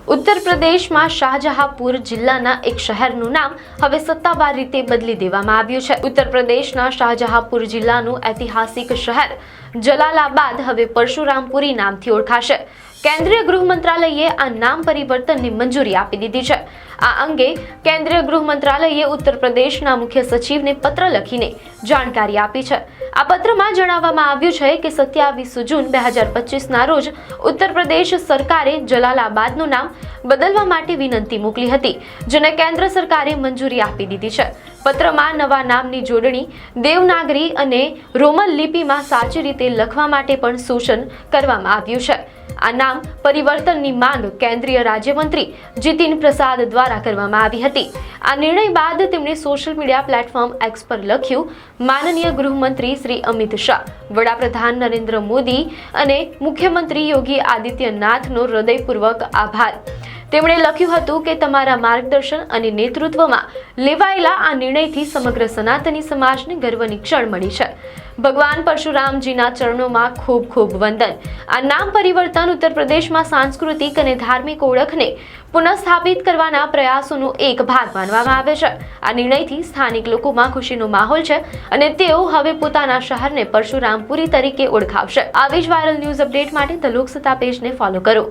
ઉત્તર પ્રદેશમાં શાહજહાંપુર જિલ્લાના એક શહેરનું નામ હવે સત્તાવાર રીતે બદલી દેવામાં આવ્યું છે। ઉત્તર પ્રદેશના શાહજહાંપુર જિલ્લાનું ઐતિહાસિક શહેર જલાલાબાદ હવે પરશુરામપુરી નામથી ઓળખાશે। કેન્દ્રીય ગૃહ મંત્રાલયે આ નામ પરિવર્તનની મંજૂરી આપી દીધી છે। આ અંગે કેન્દ્રીય ગૃહ મંત્રાલયે ઉત્તર પ્રદેશના મુખ્ય સચિવને પત્ર લખીને જાણકારી આપી છે। આ પત્રમાં જણાવવામાં આવ્યું છે કે 27 જૂન 2025ના રોજ ઉત્તર પ્રદેશ સરકારે જલાલાબાદનું નામ બદલવા માટે વિનંતી મોકલી હતી, જેને કેન્દ્ર સરકારે મંજૂરી આપી દીધી છે। પત્રમાં નવા નામની જોડણી દેવનાગરી અને રોમન લિપિમાં સાચી રીતે લખવા માટે પણ સૂચન કરવામાં આવ્યું છે। આ નામ પરિવર્તનની માંગ કેન્દ્રીય રાજ્યમંત્રી જીતિન પ્રસાદ દ્વારા કરવામાં આવી હતી। આ નિર્ણય બાદ તેમણે સોશિયલ મીડિયા પ્લેટફોર્મ એક્સ પર લખ્યું, માનનીય ગૃહમંત્રી શ્રી અમિત શાહ, વડાપ્રધાન નરેન્દ્ર મોદી અને મુખ્યમંત્રી યોગી આદિત્યનાથનો હૃદયપૂર્વક આભાર। તેમણે લખ્યું હતું કે તમારા માર્ગદર્શન અને નેતૃત્વમાં લેવાયેલા આ નિર્ણયથી સમગ્ર સનાતની સમાજને ગર્વની ક્ષણ મળી છે। ભગવાન પરશુરામજીના ચરણોમાં ખૂબ ખૂબ વંદન। આ નામ પરિવર્તન ઉત્તર પ્રદેશમાં સાંસ્કૃતિક અને ધાર્મિક ઓળખને પુનઃસ્થાપિત કરવાના પ્રયાસોનો એક ભાગ માનવામાં આવે છે। આ નિર્ણયથી સ્થાનિક લોકોમાં ખુશીનો માહોલ છે અને તેઓ હવે પોતાના શહેરને પરશુરામપુરી તરીકે ઓળખાવશે। આવી જ વાયરલ ન્યૂઝ અપડેટ માટે ધ લોકસત્તા પેજને ફોલો કરો।